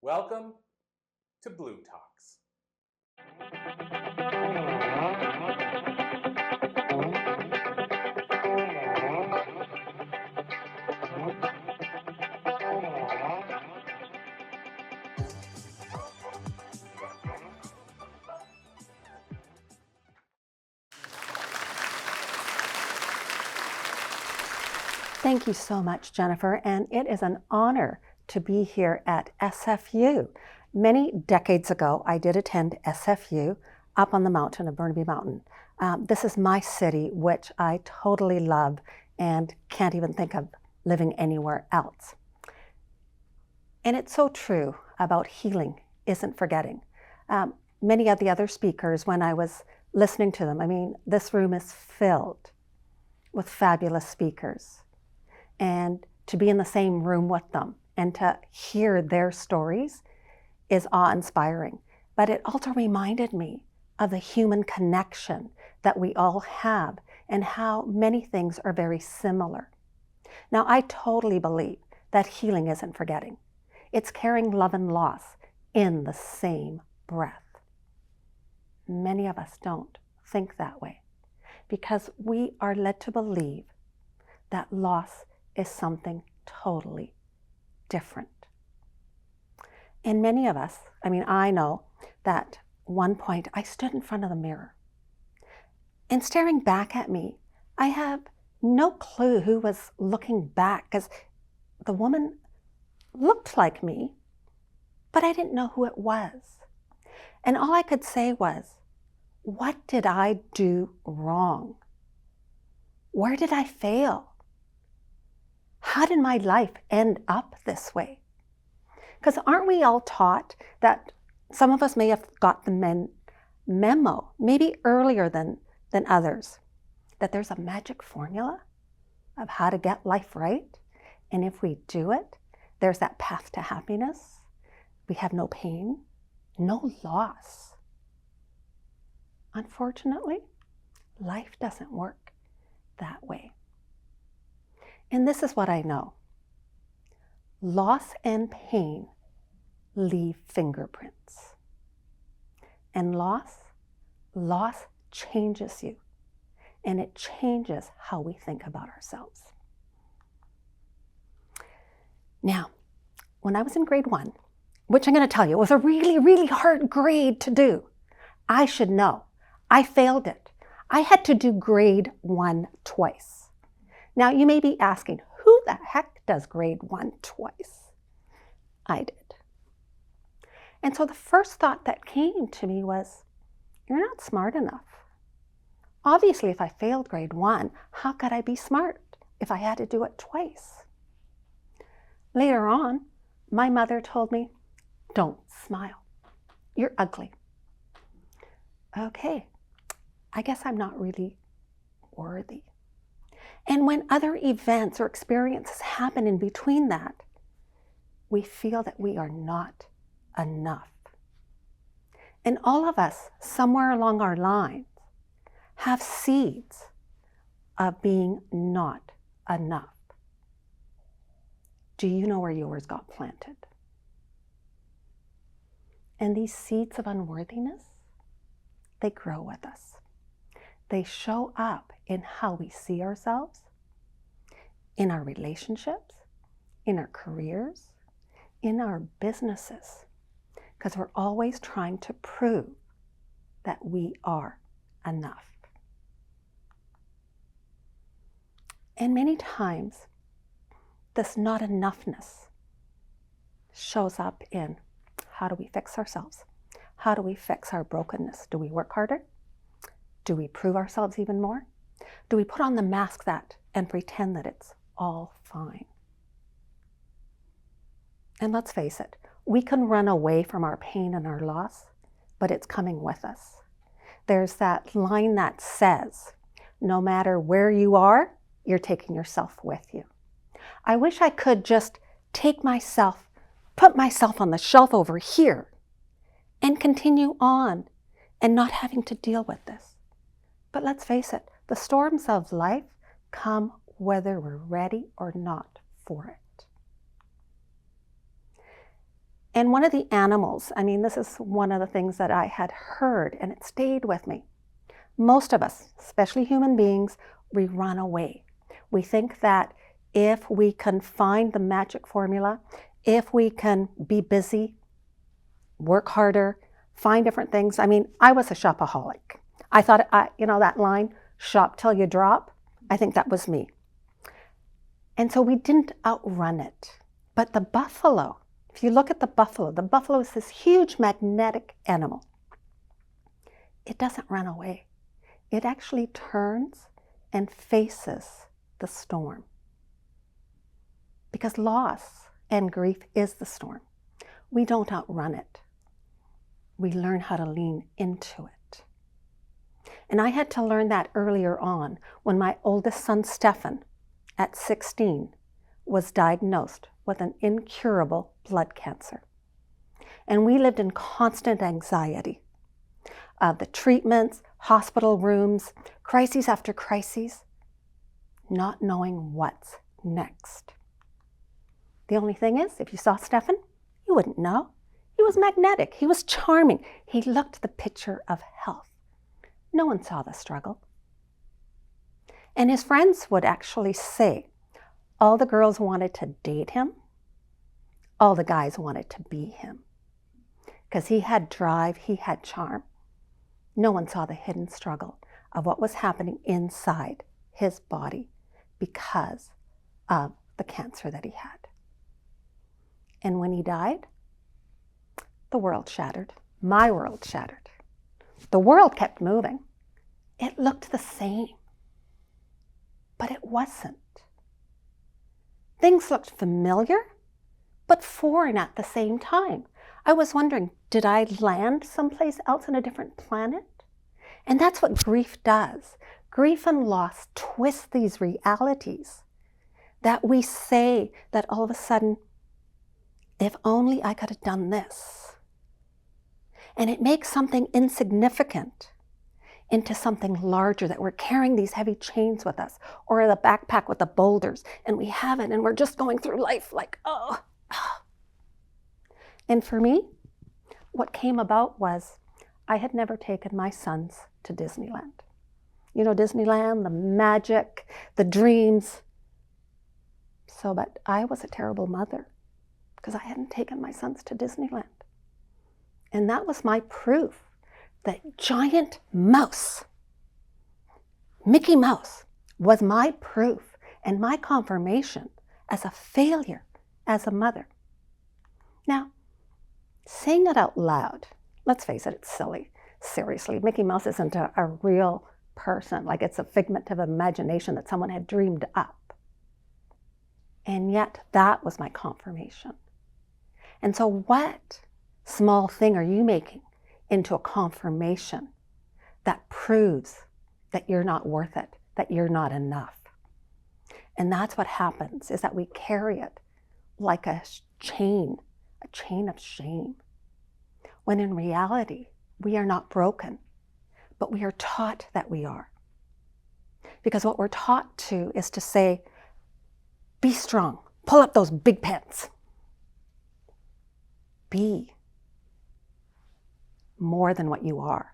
Welcome to Blue Talks. Thank you so much, Jennifer, and it is an honor to be here at SFU. Many decades ago, I did attend SFU up on the mountain of Burnaby Mountain. This is my city, which I totally love and can't even think of living anywhere else. And it's so true about healing isn't forgetting. Many of the other speakers, when I was listening to them, this room is filled with fabulous speakers. And to be in the same room with them and to hear their stories is awe-inspiring. But it also reminded me of the human connection that we all have and how many things are very similar. Now, I totally believe that healing isn't forgetting. It's carrying love and loss in the same breath. Many of us don't think that way because we are led to believe that loss is something totally different. And many of us, I know that one point I stood in front of the mirror and staring back at me, I have no clue who was looking back because the woman looked like me, but I didn't know who it was. And all I could say was, what did I do wrong? Where did I fail? How did my life end up this way? Because aren't we all taught that some of us may have got the memo, maybe earlier than others, that there's a magic formula of how to get life right? And if we do it, there's that path to happiness. We have no pain, no loss. Unfortunately, life doesn't work that way. And this is what I know. Loss and pain leave fingerprints. And loss changes you. And it changes how we think about ourselves. Now, when I was in grade 1, which I'm going to tell you, it was a really, really hard grade to do. I should know. I failed it. I had to do grade 1 twice. Now, you may be asking, who the heck does grade 1 twice? I did. And so the first thought that came to me was, you're not smart enough. Obviously, if I failed grade 1, how could I be smart if I had to do it twice? Later on, my mother told me, don't smile. You're ugly. Okay, I guess I'm not really worthy. And when other events or experiences happen in between that, we feel that we are not enough. And all of us, somewhere along our lines, have seeds of being not enough. Do you know where yours got planted? And these seeds of unworthiness, they grow with us. They show up in how we see ourselves, in our relationships, in our careers, in our businesses, because we're always trying to prove that we are enough. And many times, this not enoughness shows up in how do we fix ourselves? How do we fix our brokenness? Do we work harder? Do we prove ourselves even more? Do we put on the mask and pretend that it's all fine? And let's face it, we can run away from our pain and our loss, but it's coming with us. There's that line that says, no matter where you are, you're taking yourself with you. I wish I could just take myself, put myself on the shelf over here, and continue on and not having to deal with this. But let's face it, the storms of life come whether we're ready or not for it. And one of the animals, I mean, this is one of the things that I had heard, and it stayed with me. Most of us, especially human beings, we run away. We think that if we can find the magic formula, if we can be busy, work harder, find different things. I mean, I was a shopaholic. I thought, that line, shop till you drop, I think that was me. And so we didn't outrun it. But the buffalo, if you look at the buffalo is this huge magnetic animal. It doesn't run away. It actually turns and faces the storm. Because loss and grief is the storm. We don't outrun it. We learn how to lean into it. And I had to learn that earlier on when my oldest son, Stefan, at 16, was diagnosed with an incurable blood cancer. And we lived in constant anxiety. The treatments, hospital rooms, crises after crises, not knowing what's next. The only thing is, if you saw Stefan, you wouldn't know. He was magnetic. He was charming. He looked the picture of health. No one saw the struggle. And his friends would actually say, all the girls wanted to date him, all the guys wanted to be him. Because he had drive, he had charm. No one saw the hidden struggle of what was happening inside his body because of the cancer that he had. And when he died, the world shattered. My world shattered. The world kept moving. It looked the same, but it wasn't. Things looked familiar, but foreign at the same time. I was wondering, did I land someplace else on a different planet? And that's what grief does. Grief and loss twist these realities that we say that all of a sudden, if only I could have done this. And it makes something insignificant into something larger, that we're carrying these heavy chains with us, or the backpack with the boulders, and we have it, and we're just going through life like, oh. And for me, what came about was I had never taken my sons to Disneyland. You know, Disneyland, the magic, the dreams. But I was a terrible mother because I hadn't taken my sons to Disneyland. And that was my proof that giant mouse, Mickey Mouse, was my proof and my confirmation as a failure as a mother. Now, saying it out loud, let's face it, it's silly. Seriously, Mickey Mouse isn't a real person. Like, it's a figment of imagination that someone had dreamed up. And yet, that was my confirmation. And so what small thing are you making into a confirmation that proves that you're not worth it, that you're not enough? And that's what happens, is that we carry it like a chain of shame. When in reality, we are not broken, but we are taught that we are. Because what we're taught to is to say, be strong, pull up those big pants. Be more than what you are.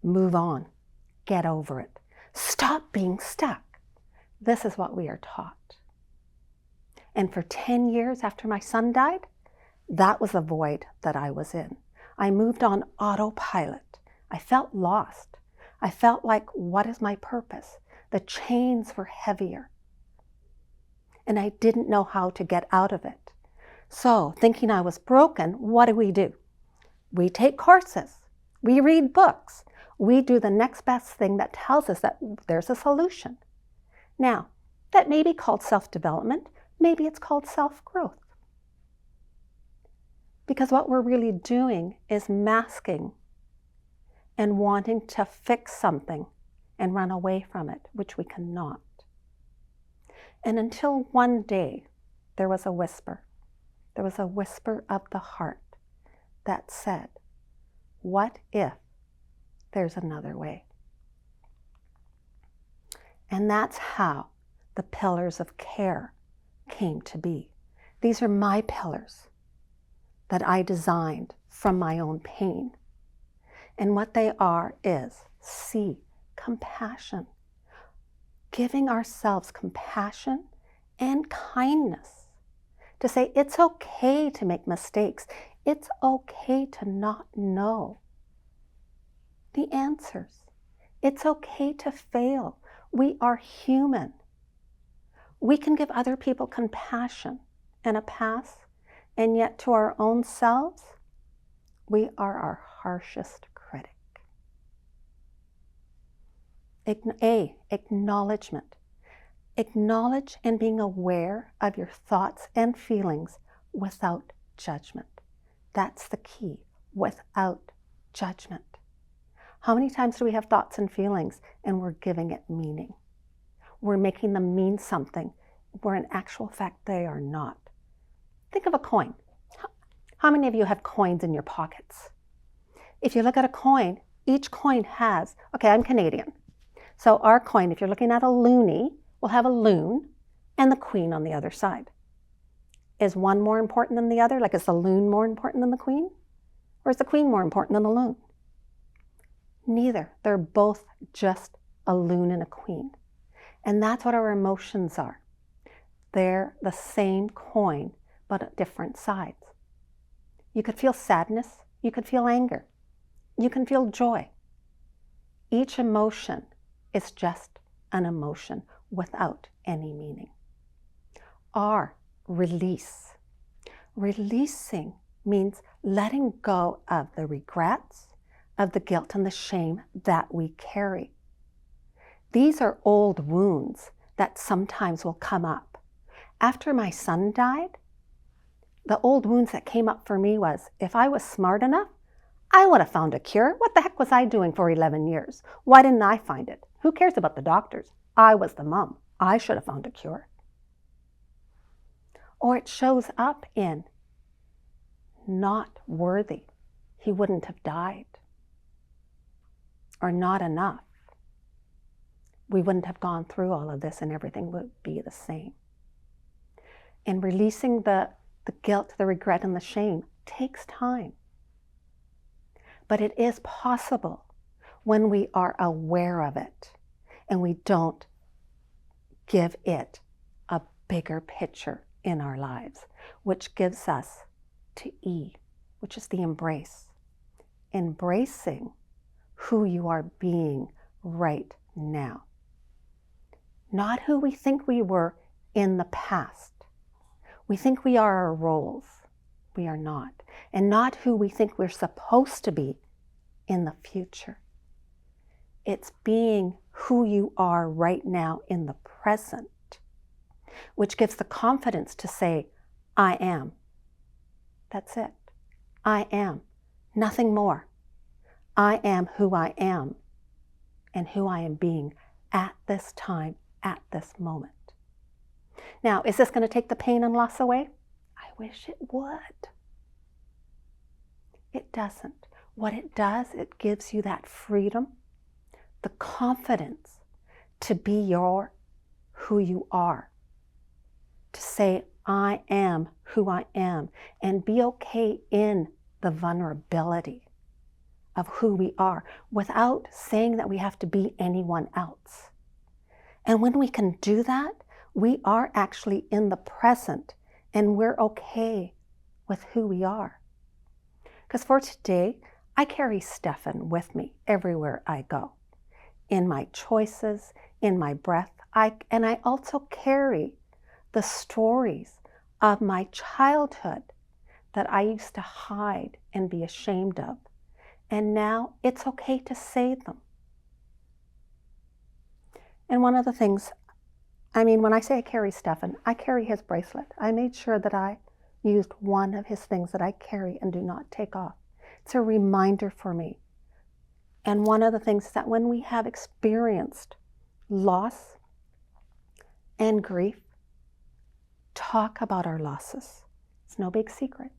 Move on, get over it. Stop being stuck. This is what we are taught. And for 10 years after my son died, that was the void that I was in. I moved on autopilot. I felt lost. I felt like, what is my purpose? The chains were heavier. And I didn't know how to get out of it. So, thinking I was broken, what do? We take courses. We read books. We do the next best thing that tells us that there's a solution. Now, that may be called self-development. Maybe it's called self-growth. Because what we're really doing is masking and wanting to fix something and run away from it, which we cannot. And until one day, there was a whisper. There was a whisper of the heart that said, what if there's another way? And that's how the pillars of care came to be. These are my pillars. that I designed from my own pain. And what they are is compassion. Giving ourselves compassion and kindness. To say it's okay to make mistakes. It's okay to not know the answers. It's okay to fail. We are human. We can give other people compassion and a pass, and yet to our own selves, we are our harshest critic. Acknowledgement. Acknowledge and being aware of your thoughts and feelings without judgment. That's the key, without judgment. How many times do we have thoughts and feelings and we're giving it meaning? We're making them mean something where in actual fact they are not. Think of a coin. How many of you have coins in your pockets? If you look at a coin, each coin has, okay, I'm Canadian. So our coin, if you're looking at a loonie, will have a loon and the queen on the other side. Is one more important than the other? Like, is the loon more important than the queen? Or is the queen more important than the loon? Neither. They're both just a loon and a queen. And that's what our emotions are. They're the same coin, but at different sides. You could feel sadness. You could feel anger. You can feel joy. Each emotion is just an emotion without any meaning. Release. Releasing means letting go of the regrets, of the guilt and the shame that we carry. These are old wounds that sometimes will come up. After my son died, the old wounds that came up for me was, if I was smart enough, I would have found a cure. What the heck was I doing for 11 years? Why didn't I find it? Who cares about the doctors? I was the mom. I should have found a cure. Or it shows up in not worthy. He wouldn't have died. Or not enough. We wouldn't have gone through all of this and everything would be the same. And releasing the guilt, the regret, and the shame takes time. But it is possible when we are aware of it and we don't give it a bigger picture in our lives, which gives us to E, which is the embrace. Embracing who you are being right now. Not who we think we were in the past. We think we are our roles. We are not. And not who we think we're supposed to be in the future. It's being who you are right now in the present, which gives the confidence to say, I am. That's it. I am. Nothing more. I am who I am and who I am being at this time, at this moment. Now, is this going to take the pain and loss away? I wish it would. It doesn't. What it does, it gives you that freedom, the confidence to be who you are. To say, I am who I am, and be okay in the vulnerability of who we are without saying that we have to be anyone else. And when we can do that, we are actually in the present and we're okay with who we are. Because for today, I carry Stefan with me everywhere I go. In my choices, in my breath, and I also carry the stories of my childhood that I used to hide and be ashamed of. And now it's okay to say them. And one of the things, when I say I carry Stefan, I carry his bracelet. I made sure that I used one of his things that I carry and do not take off. It's a reminder for me. And one of the things is that when we have experienced loss and grief, talk about our losses. It's no big secret.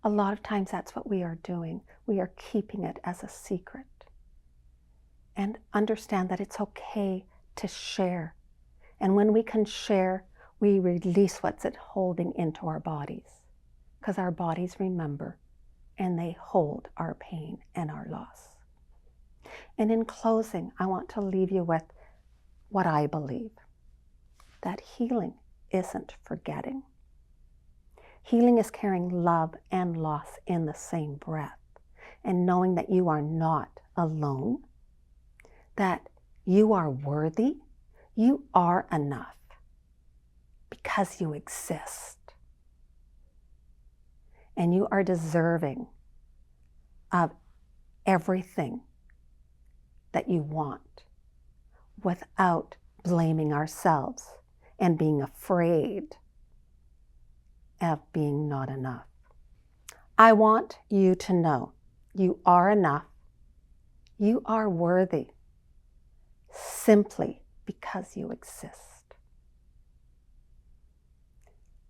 A lot of times that's what we are doing. We are keeping it as a secret. And understand that it's okay to share. And when we can share, we release what's holding into our bodies. because our bodies remember and they hold our pain and our loss. And in closing, I want to leave you with what I believe, that healing isn't forgetting. Healing is carrying love and loss in the same breath, and knowing that you are not alone, that you are worthy, you are enough because you exist. And you are deserving of everything that you want without blaming ourselves and being afraid of being not enough. I want you to know you are enough. You are worthy simply because you exist.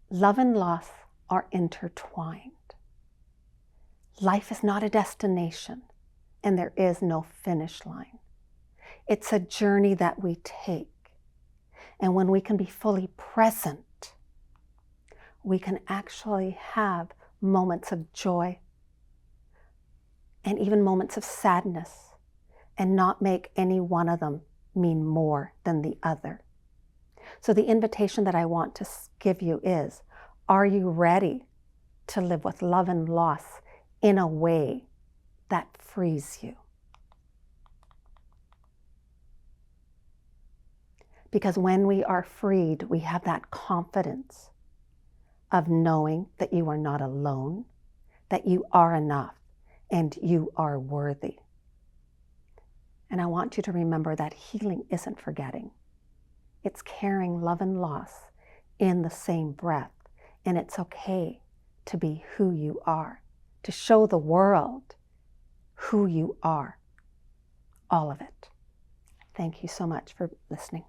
Love and loss are intertwined. Life is not a destination, and there is no finish line. It's a journey that we take. And when we can be fully present, we can actually have moments of joy and even moments of sadness, and not make any one of them mean more than the other. So the invitation that I want to give you is, are you ready to live with love and loss in a way that frees you? Because when we are freed, we have that confidence of knowing that you are not alone, that you are enough, and you are worthy. And I want you to remember that healing isn't forgetting. It's carrying love and loss in the same breath. And it's okay to be who you are, to show the world who you are. All of it. Thank you so much for listening.